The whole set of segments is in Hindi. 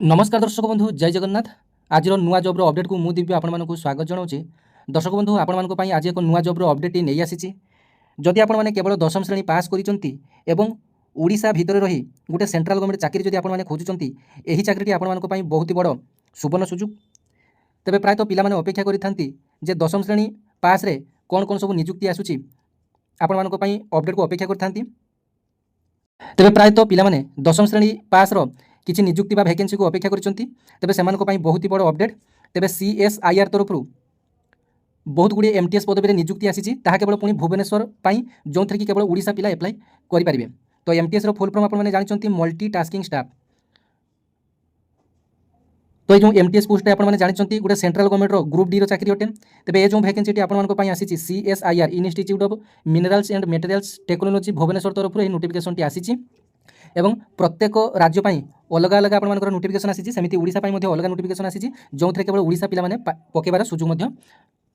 नमस्कार दर्शक बंधु जय जगन्नाथ। आज नुआ जॉब्र अपडेट को मुझे दिव्य आपको स्वागत जनाऊँ। दर्शक बंधु आपण आज एक नुआ जॉब्र अपडेट नहीं आसी। जदि आपने केवल 10वीं श्रेणी पास कर ओडिशा भितर रही गोटे सेंट्रल गवर्नमेंट चाकरी जदि आपने खोजुंट यही चाकरी आपण बहुत बड़ सुवर्ण सुजोग। तेरे प्रायतः पिला अपेक्षा करें 10वीं श्रेणी पास रे कौन कौन सब निजुक्ति आसूँ आपण अपडेट को अपेक्षा करते। तेरे प्रायतः पिला 10वीं श्रेणी पास किसी निजुक्ति बा वैकेंसी को अपेक्षा करछंती। तेबे सेमानको पई बहुत ही बड़ अपडेट। तेबे CSIR तरफ बहुत गुड़े MTS पदवी निजुक्ति आसी केवल पुणी भुवनेश्वर जो थी केवल ओडिशा पिला एप्लाई करेंगे। तो MTS रो फुल फॉर्म आपने जानते मल्टी टास्किंग स्टाफ। तो ये जो MTS पोस्ट आपने जानते गोटे सेंट्रल गवर्नमेंट ग्रुप डी चाकरी अटे। तेबे ये जो वैकेंसी आपंपाई आसी CSIR institute of minerals and materials technology Bhubaneswar तरफ यह नोटिफिकेशन आसी एवं प्रत्येक राज्य अलग अलग आपर नोटिफिकेशन आसी सेमती ओडिशा अलग नोटिफिकेशन आसी जो केवल ओडिशा पिला पकेबार सुजोग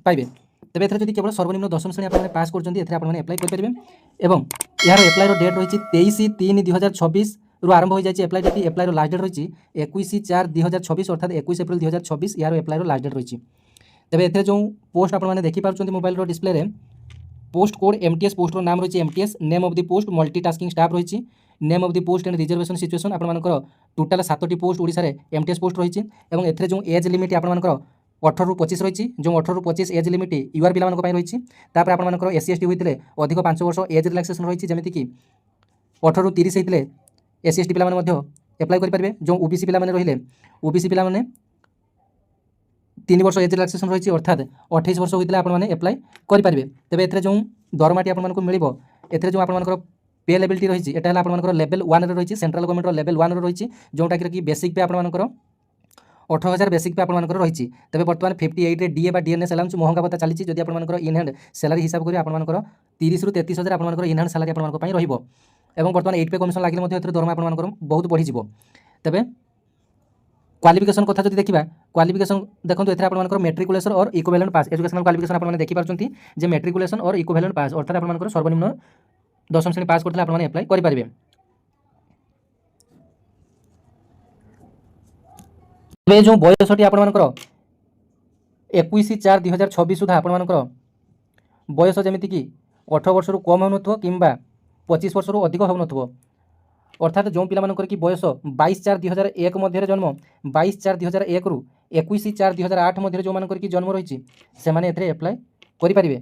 पाइबे। तेबे एथरे जदि केवल सर्वनिम्न 10वीं श्रेणी आपने पास करते एप्लाई करेंगे। एवं यार एप्लाई डेट रही 23/3/2026 रु आरंभ हो जाए। Apply date apply last date रही 21/4/2026 अर्थात 21 एप्रिल 2026 यार एप्लाई लास्ट डेट रही। तेबे एथरे जो पोस्ट आपने देखिपुं mobile display post code MTS पोस्टर नाम रही MTS name of the post multi tasking staff रही name of the post and reservation situation आपर टोटाल 7टी पोस्ट ओडिशा रे MTS पोस्ट रही। एथरे जो एज लिमिट आपर 18 ରୁ 25 रही जो 18 ରୁ 25 एज लिमिट यूआर पिला रही। तापर आपर SC/ST होते अधिक 5 वर्ष एज रिलैक्सेशन रही जमीक 18 ରୁ 30 होते SC/ST पिला एप्लाई करेंगे। जो OBC पिला रही OBC पिला 3 वर्ष एज रिलैक्सेशन रही अर्थात 28 वर्ष होते आपने एप्लाई करेंगे। तेज एथरे जो दरमाटी आपको मिल एथरे जो आपर पे लेवलटी रही है आपर लेवल 1 रही सेंट्रल गवर्नमेंट लेवल 1 रही जोटा कि बेसिक पे आपर 18,000 बेसिक पे आपर रही। तेज बर्तमान 58 DA बा DNS अलाउंस महंगा पता चली जब आपर इन हैंड सैलरी हिसाब कर आपर 30 ରୁ 33,000 आपर इन हैंड सैलरी आपर रही। बर्तमान 8 पे कमिशन लगे दरमा आपर बहुत बढ़ी। तेज क्वालिफिकेशन कथा जब देखा क्वालिफिकेशन देखो एथरे आपर मेट्रिकुलेशन और इक्विवेलेंट पास एजुकेशनल क्वालिफिकेशन आपने देखिपारे जे मेट्रिकुलेशन और इक्विवेलेंट पास अर्थात आपर सर्वनिम्न 10वीं श्रेणी पास करते आपने एप्लाई करेंगे। जो बयसटी आपर 21/4/2026 सुधा आपर बयस जमीक 18 वर्ष रु कम हो कि 25 वर्ष रु अधिक हो अर्थात जो पिला कि बयस 22/4/2001 मध्य जन्म 22/4/2001 रु 21/4/2008 मध्य जो मान जन्म रही से एप्लाई करेंगे।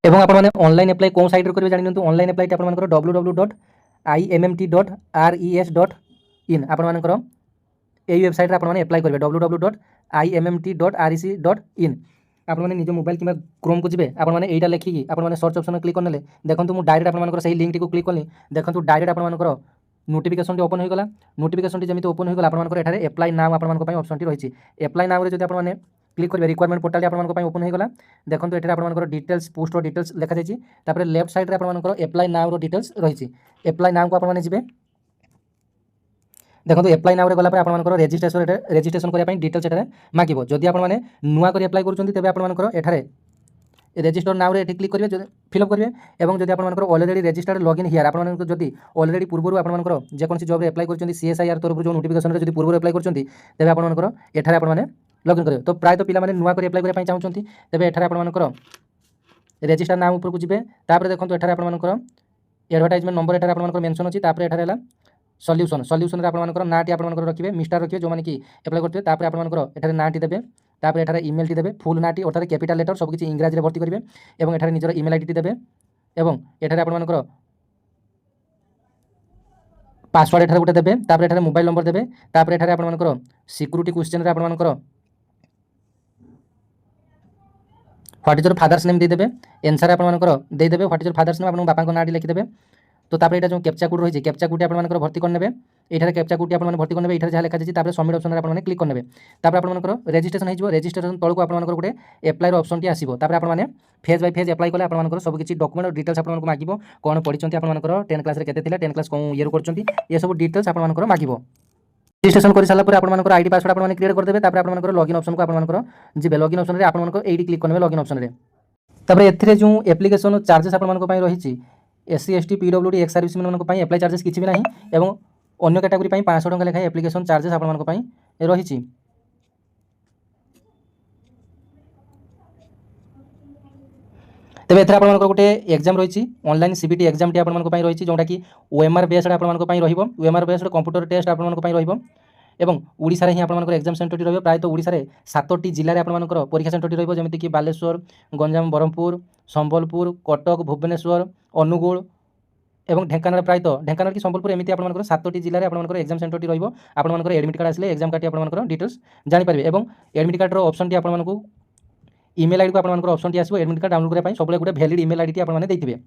एवं आपने ऑनलाइन एप्लाई कौन साइट करेंगे जानी ऑनलाइन एप्लाई आपर www.immt.res.in आपर यही वेबसाइट आपने एप्लाई करेंगे www.immt.rec.in आपने निज मोबाइल कि क्रोम को जी आपने यहाँ लिखिकी आपने सर्च ऑप्शन क्लिक करने देखो मुझे डायरेक्ट आपर से लिंक को क्लिक कली देखो डायरेक्ट आपर नोटिफिकेशन ओपन होगा नोटिफिकेशन जमी ओपन होगा आपर एप्लाई नाउ आपर ऑप्शन रही एप्लाई नाउ जब आपने क्लिक करेंगे रिक्वायरमेंट पोर्टाल आपर ओपन होगा देखो ये आपर डिटेल्स पोस्टर डिटेल्स लिखा जाए लेफ्ट साइड आपर एप्लाई नाउ डिटेल्स रही एप्लाई नाउ को आपने जी देखो एप्लाई नाउ गला आपर रेजिस्ट्रेशन करने डिटेल्स एठारे मागिबो जदि आपने नुआ कर एप्लाई करुँच तेज आपर एठारे रेजिस्टर नाउ रे क्लिक करेंगे फिलअप करेंगे और जब आपर ऑलरेडी रेजिस्टर्ड लॉगिन हियर आपको जदि ऑलरेडी पूर्व आपर जेकोसी जॉब एप्लाई कर CSIR तरफ जो नोटिफिकेशन जो पूर्व एप्लाई कर आपर एठारे आपने लॉगिन करेंगे। तो प्रायतः पिला नुआ कर एप्लाई करने चाहते तेज एठारे आपर रेजिस्टर नाम उपरको जी देखो एठारे आपर एडवर्टाइजमेंट नंबर एठारे आपर मेंशन अच्छी एठारे सल्यूशन सल्यूशन आपर नाटी आपर रखिए मिस्टर रखिए जो मैंने एप्लाई करते हैं आपर एठारे नाटी देवे तापर एठारे ईमेल टी देवे फुल नाटी अर्थात कैपिटल लेटर सबकि इंग्राजी में भर्ती करेंगे और एठारे निजर ईमेल आईडी देवे और एठारे आपर पासवर्ड एठारे गोटे देवे तापर एठारे मोबाइल नंबर देवे तापर एठारे आपर सिक्यूरीटी क्वेश्चन रे आपर what is your father's name देदेवे एनसर आपर देदेवे what is your father's name आप बापा नाटी लिखिदेवे। तो तापर जो कैप्चा कोड रही कैप्चा कोड आपर भर्ती करने ये कैप्चा कोड आप भर्ती करने ये जहाँ लिखा जाए सबमिट ऑप्शन आपने क्लिक करने आपर रेजिस्ट्रेशन हो रेजिस्ट्रेशन तौक आप गोटे एप्लाई ऑप्शन टी आसो आपने फेज बाय फेज एप्लाई कले आप सब किसी डॉक्यूमेंट और डिटेल्स आपको मागिबो कौन पढ़ी आपर 10 क्लास केते 10 क्लास कौन ये कर सब डिटेल्स आपको मागिबो। रेजिस्ट्रेशन कर सारा आपर आईडी पासवर्ड आपने क्रिएट करदेवे आपर लॉगिन ऑप्शन को आप जी लॉगिन ऑप्शन में आपको ये क्लिक करने लॉगिन ऑप्शन में तापर एथिरे जो एप्लिकेशन चार्जेस आपन रही SC ST PWD ex service man apply charges किसी भी ना और अन्य कैटेगरी 500 टଙ୍କା लेखाएं एप्लिकेशन चार्जेस आपन रही। तेज एथेर आप गोटे एग्जाम रही ऑनलाइन सीबीटी एग्जाम टी आप रही जोटा कि ओएमआर बेस्ड आप ओएमआर बेस्ड कंप्यूटर टेस्ट आप एवं ओडिशा रे ही आपन एग्जाम सेंटर रही प्रायतः ओडिशा रे 7टी जिले में आपन परीक्षा सेंटर रही जमीक बालेश्वर गंजाम ब्रह्मपुर संबलपुर कटक भुवनेश्वर अनुगुल एवं ढेंकानाल प्रायतः ढेंकानाल कि संबलपुर एमती आप 7टी जिले में आपन एग्जाम सेंटर रही आपन एडमिट कार्ड आसले एग्जाम कार्ड आपन डिटेल्स जानीपारे और एडमिट कार्ड ऑप्शन टी आपको इमेल आईडी को आपन ऑप्शन टी आसो एडमिट कार्ड डाउनलोड करने सब गोटे वैलिड इमेल आईडी आपने देते।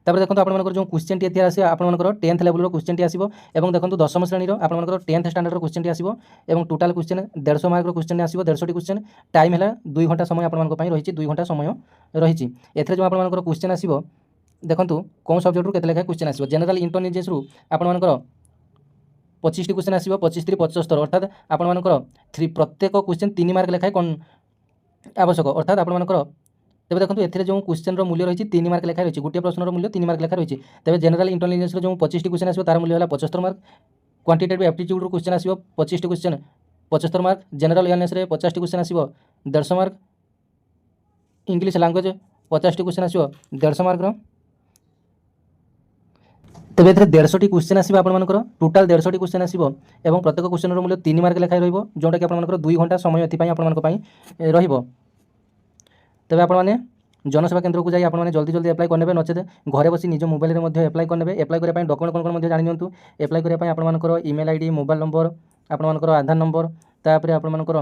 तापर देखो आपन जो क्वेश्चन टी आसे आपन 10th लेवल क्वेश्चन टी आसो और देखो 10वीं श्रेणी आपन 10th स्टैंडर्ड क्वेश्चन टी आसो और टोटाल क्वेश्चन 150 मार्क क्वेश्चन आसो 150 क्वेश्चन टाइम है 2 घंटा समय आपन रही 2 घंटा समय रही एथरे जो आपन क्वेश्चन आसो देखो कौन सब्जेक्ट के लेखा क्वेश्चन आसो जनरल इंटेलिजेंस रु आपन 25टी क्वेश्चन आसो 25 × 75 अर्थात आपन प्रत्येक क्वेश्चन 3 मार्क लेखाएं कौन आवश्यक अर्थात आपंकर तेज देखो ए जो क्वेश्चन मूल्य रही 3 मार्क लेखा रही गोटे प्रश्नर मूल्य 3 मार्क लेखा रही तेज जनरल इंटेलिजेंस जो 25टी क्वेश्चन आसो तार मूल्य है 75 मार्क क्वांटिटेटिव एप्टीट्यूड क्वेश्चन आसो 25टी क्वेश्चन 75 मार्क जनरल अवेयरनेस 50टी क्वेश्चन आसो 150 मार्क इंग्लिश लैंग्वेज 50टी क्वेश्चन आसो 150 मार्क तेज ए 150टी क्वेश्चन आसो आपंकर टोटाल 150टी क्वेश्चन आसो और प्रत्येक क्वेश्चन मूल्य 3 मार्क लेखाएं रोटा कि आपंकर 2 घंटा समय एपाई आप तेज आपने जनसेवा केन्द्र को जाए आपने जल्दी जल्दी एप्लाई करने नचेत घरे बसी निज मोबाइल में एप्लाई करने एप्लाई करने डॉक्यूमेंट कौन कौन जानी नियंतु एप्लाई करने आपंकर इमेल आईडी मोबाइल नंबर आपंकर आधार नंबर तापर आपंकर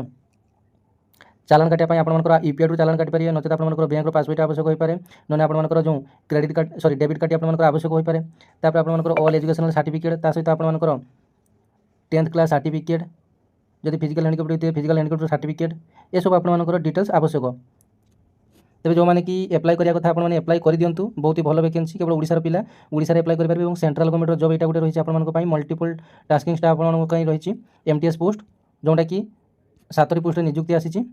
चालान काटिया आपंकर यूपीआई रु चालान काटि पारे नचेत आपंकर बैंक पासबुक आवश्यक हो पाए ना आपंकर जो credit card sorry debit card आपंकर आवश्यक हो पाए तापर आपंकर ऑल एजुकेशनल सर्टिफिकेट ता सहित आपंकर 10th क्लास सर्टिफिकेट जदि फिजिकल हैंडिकैप्ड होते फिजिकल हैंडिकैप्ड सर्टिफिकेट ये सब आपंकर डिटेल्स आवश्यक तेज जो मैंने कि एप्लाई करिया कथा आपने एप्लाई कर दिंतु बहुत ही भल वैकेंसी केवल ओडिशार पिला ओडिशार एप्लाई करेंगे और सेंट्रल गवर्नमेंट जॉब यहाँ गोटे रही है मल्टीपल टास्किंग स्टाफ रही एमटीएस पोस्ट जोटा कि 7टी पोस्ट नियुक्ति आसी